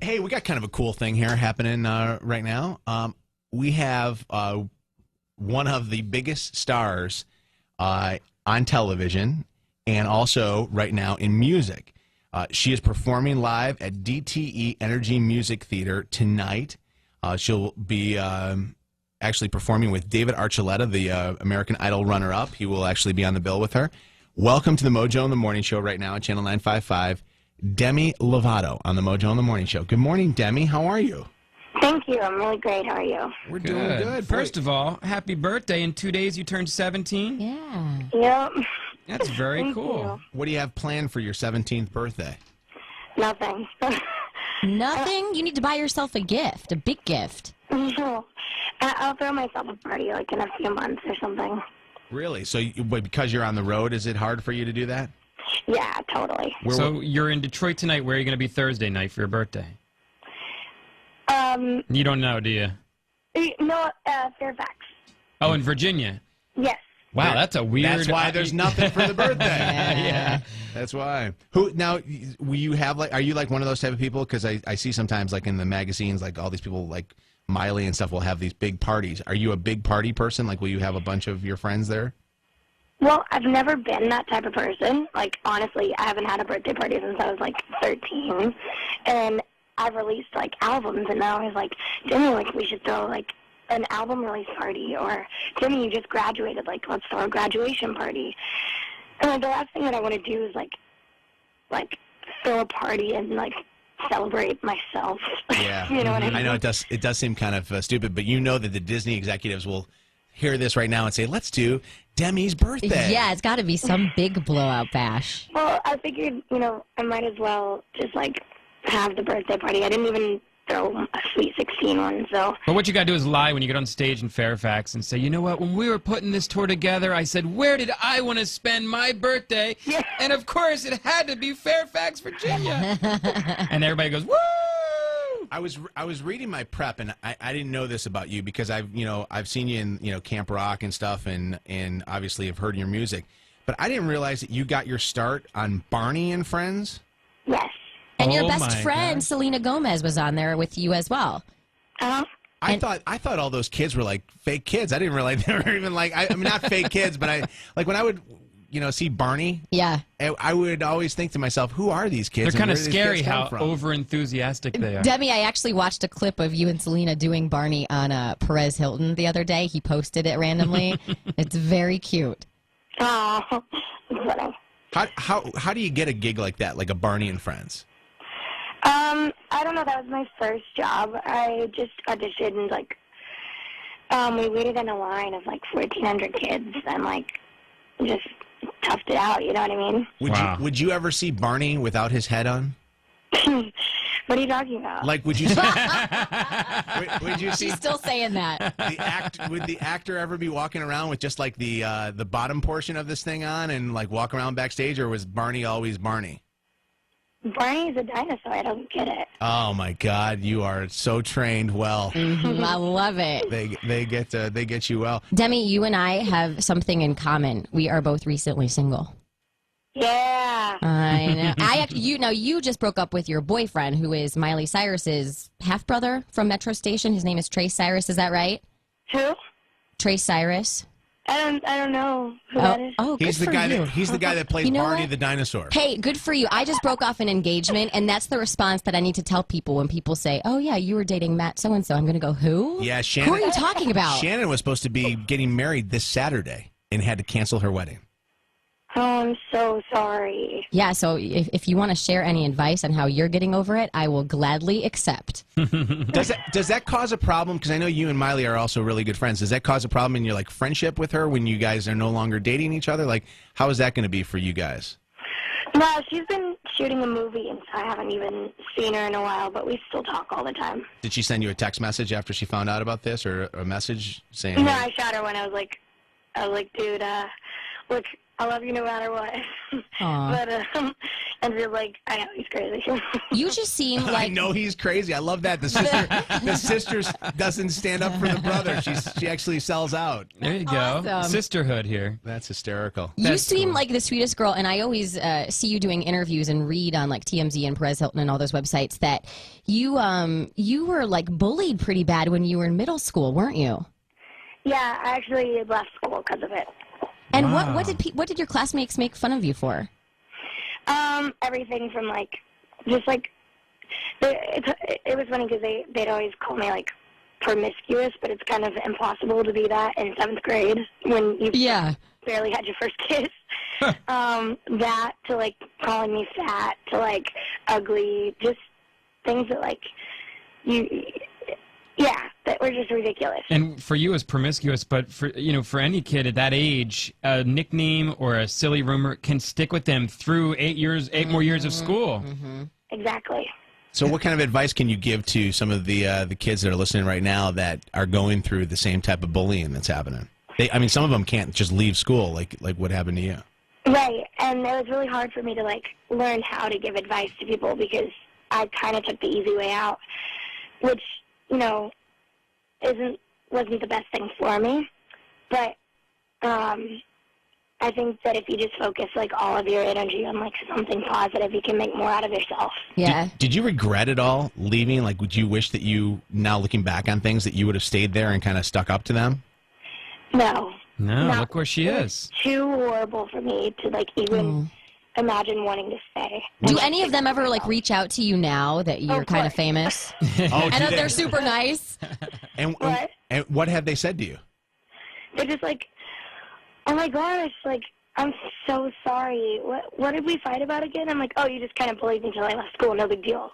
Hey, we got kind of a cool thing here happening right now. We have one of the biggest stars on television and also right now in music. She is performing live at DTE Energy Music Theater tonight. She'll be actually performing with David Archuleta, the American Idol runner-up. He will actually be on the bill with her. Welcome to the Mojo in the Morning Show right now on Channel 955. Demi Lovato on the Mojo in the Morning Show. Good morning, Demi. How are you? Thank you. I'm really great. How are you? We're doing good. First of all, happy birthday. In 2 days, you turned 17. Yeah. Yep. That's very Thank cool. you. What do you have planned for your 17th birthday? Nothing. Nothing? You need to buy yourself a gift, a big gift. No. I'll throw myself a party like in a few months or something. Really? So but because you're on the road, is it hard for you to do that? Yeah, totally. So you're in Detroit tonight. Where are you going to be Thursday night for your birthday? You don't know, do you? No, Fairfax. Oh, in Virginia. Yes. Wow, that's a weird... That's why there's nothing for the birthday. Yeah. That's why. Will you have are you like one of those type of people? Because I see sometimes like in the magazines, like all these people like Miley and stuff will have these big parties. Are you a big party person? Like, will you have a bunch of your friends there? Well, I've never been that type of person. Like, honestly, I haven't had a birthday party since I was like 13. And I've released like albums, and now I was like, Jimmy, like we should throw like an album release party, or Jimmy, you just graduated, like let's throw a graduation party. And the last thing that I want to do is like throw a party and like celebrate myself. Yeah. You know what I mean? I know it does seem kind of stupid, but you know that the Disney executives will hear this right now and say, let's do Demi's birthday. Yeah, it's got to be some big blowout bash. Well, I figured, I might as well just like have the birthday party. I didn't even throw a Sweet 16 one, so. But what you got to do is lie when you get on stage in Fairfax and say, you know what, when we were putting this tour together, I said, where did I want to spend my birthday? Yeah. And of course, it had to be Fairfax, Virginia. And everybody goes, woo! I was reading my prep, and I didn't know this about you because I've seen you in Camp Rock and stuff, and obviously have heard your music, but I didn't realize that you got your start on Barney and Friends. Yes. And your Oh best my friend, God. Selena Gomez, was on there with you as well. Uh-huh. I thought all those kids were like fake kids. I didn't realize they were even like I mean not fake kids, but I like when I would see Barney. Yeah. I would always think to myself, who are these kids? They're kind of and where do these scary kids come how from? over-enthusiastic they are. Demi, I actually watched a clip of you and Selena doing Barney on Perez Hilton the other day. He posted it randomly. It's very cute. Oh, funny. How do you get a gig like that, like a Barney and Friends? I don't know. That was my first job. I just auditioned, like, we waited in a line of, like, 1,400 kids and, like, just toughed it out, you know what I mean? Would you ever see Barney without his head on? What are you talking about? Like, would you see... would you see... She's still saying that. Would the actor ever be walking around with just, like, the bottom portion of this thing on and, like, walk around backstage, or was Barney always Barney? Barney's a dinosaur. I don't get it. Oh my God, you are so trained well. I love it. They get you well. Demi, you and I have something in common. We are both recently single. Yeah. I know. You just broke up with your boyfriend, who is Miley Cyrus's half brother from Metro Station. His name is Trace Cyrus. Is that right? Who? Trace Cyrus. I don't know who that is. Oh, good He's the for guy you. he's the guy that plays You know Barney what? the dinosaur. Hey, good for you. I just broke off an engagement, and that's the response that I need to tell people when people say, oh, yeah, you were dating Matt so-and-so. I'm going to go, who? Yeah, Shannon. Who are you talking about? Shannon was supposed to be getting married this Saturday and had to cancel her wedding. Oh, I'm so sorry. Yeah, so if you want to share any advice on how you're getting over it, I will gladly accept. Does that cause a problem? Because I know you and Miley are also really good friends. Does that cause a problem in your like friendship with her when you guys are no longer dating each other? Like, how is that going to be for you guys? No, she's been shooting a movie, and so I haven't even seen her in a while, but we still talk all the time. Did she send you a text message after she found out about this, or a message saying? No, hey? I shot her when I was like, dude, look, I love you no matter what. Aw. But and just like, I know he's crazy. You just seem I like know he's crazy. I love that. The sister doesn't stand up for the brother. She actually sells out. There you go. Awesome. Sisterhood here. That's hysterical. you That's seem cool. like the sweetest girl, and I always see you doing interviews and read on like TMZ and Perez Hilton and all those websites that you were like bullied pretty bad when you were in middle school, weren't you? Yeah, I actually left school because of it. And Wow. what did your classmates make fun of you for? Everything from like, just like, it was funny because they'd always call me like promiscuous, but it's kind of impossible to be that in 7th grade when you barely had your first kiss. That to like calling me fat to like ugly, just things that like that were just ridiculous. And for you, it's promiscuous, but for any kid at that age, a nickname or a silly rumor can stick with them through 8 more years of school. Exactly. So what kind of advice can you give to some of the kids that are listening right now that are going through the same type of bullying that's happening? Some of them can't just leave school like what happened to you. Right, and it was really hard for me to like learn how to give advice to people because I kind of took the easy way out, which wasn't the best thing for me. But I think that if you just focus like all of your energy on like something positive, you can make more out of yourself. Yeah. Did you regret it all leaving? Like, would you wish that you, now looking back on things, that you would have stayed there and kind of stuck up to them? No. No, Not- look where she it was is. Too horrible for me to like even imagine wanting to stay. Do any of them ever like reach out to you now that you're Of kind of course. famous Oh, and do that they? they're super nice? And What? and what have they said to you? They're just like, oh my gosh, like, I'm so sorry. What did we fight about again? I'm like, oh, you just kind of bullied me until I left school. No big deal.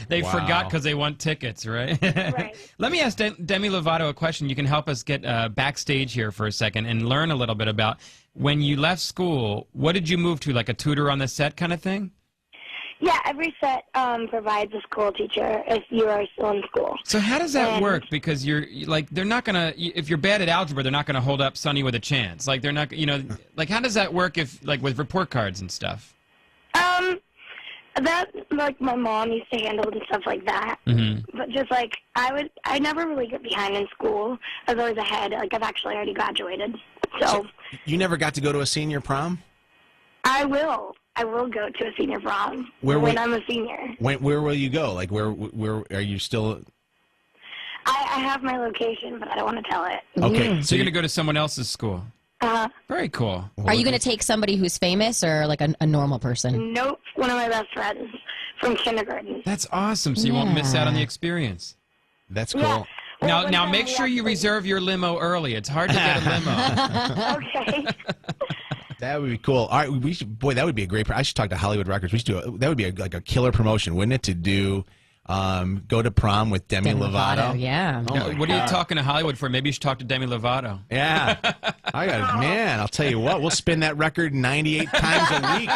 They Wow. forgot because they want tickets, right? Right. Let me ask Demi Lovato a question. You can help us get backstage here for a second and learn a little bit about when you left school. What did you move to, like a tutor on the set kind of thing? Yeah, every set provides a school teacher if you are still in school. So how does that And- work? Because they're not gonna, if you're bad at algebra, they're not gonna hold up Sonny with a chance. Like they're not, like how does that work if, like with report cards and stuff? That, like, my mom used to handle and stuff like that. Mm-hmm. But just, like, I never really get behind in school. I was always ahead. Like, I've actually already graduated. So You never got to go to a senior prom? I will go to a senior prom Where when will- I'm a senior. Where will you go? Like, where are you still? I have my location, but I don't want to tell it. Okay, So you're gonna go to someone else's school. Very cool. Are you going to take somebody who's famous or like a normal person? Nope, one of my best friends from kindergarten. That's awesome. So you won't miss out on the Yeah. experience. That's cool. Yeah. Well, one Now time make we sure you actually- reserve your limo early. It's hard to get a limo. Okay. That would be cool. All right, we should. Boy, that would be a great. I should talk to Hollywood Records. We should do. That would be like a killer promotion, wouldn't it? To do, go to prom with Demi Lovato. Yeah. Oh my What are you God. talking to Hollywood for? Maybe you should talk to Demi Lovato. Yeah, I got man. I'll tell you what. We'll spin that record 98 times a week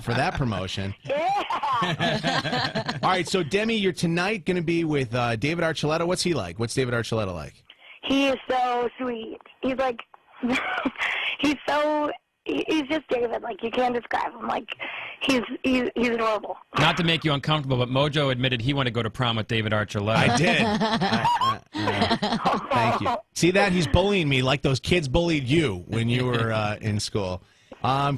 for that promotion. Yeah. All right, so Demi, you're tonight going to be with David Archuleta. What's he like? What's David Archuleta like? He is so sweet. He's like, he's just David. Like, you can't describe him. Like, he's adorable. Not to make you uncomfortable, but Mojo admitted he wanted to go to prom with David Archuleta. I did. Thank you. See that? He's bullying me like those kids bullied you when you were in school.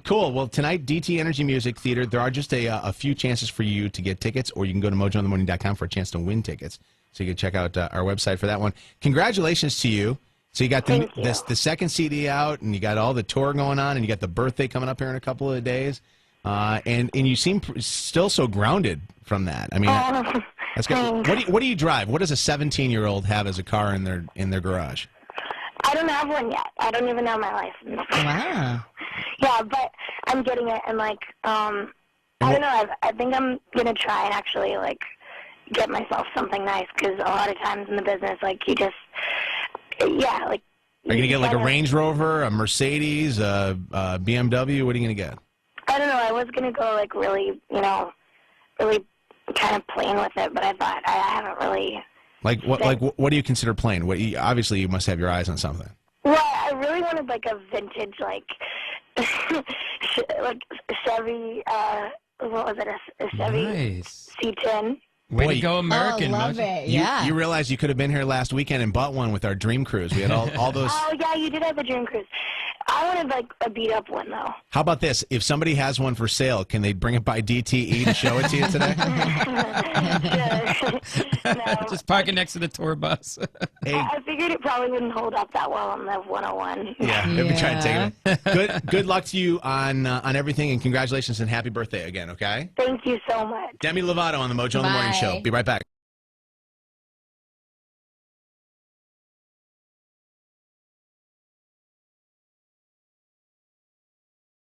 Cool. Well, tonight, DT Energy Music Theater, there are just a few chances for you to get tickets, or you can go to mojointhemorning.com for a chance to win tickets. So you can check out our website for that one. Congratulations to you. So you got Thank you. the second CD out, and you got all the tour going on, and you got the birthday coming up here in a couple of days. And you seem still so grounded from that. I mean, that's good. What do you drive? What does a 17-year-old have as a car in their garage? I don't have one yet. I don't even know my license. Wow. Yeah, but I'm getting it, and like, I don't know. I think I'm gonna try and actually like get myself something nice because a lot of times in the business, like you just, yeah, like. Are you gonna get like a Range Rover, a Mercedes, a BMW? What are you gonna get? I don't know. I was gonna go like really, really kind of plain with it, but I thought I haven't really. Like what? Like what do you consider plain? Obviously you must have your eyes on something. Well, I really wanted like a vintage like like Chevy. What was it? A Chevy Nice. C10. Way Boy, to go, American. Oh, love Mojo. it. Yeah. You realize you could have been here last weekend and bought one with our Dream Cruise. We had all those. Oh yeah, you did have the Dream Cruise. I wanted like a beat up one though. How about this? If somebody has one for sale, can they bring it by DTE to show it to you today? No, Just park it next to the tour bus. Hey, I figured it probably wouldn't hold up that well on the 101. yeah, maybe try and take it. Good luck to you on everything, and congratulations and happy birthday again. Okay, Thank you so much. Demi Lovato on the Mojo in the Morning Bye. Show. Be right back.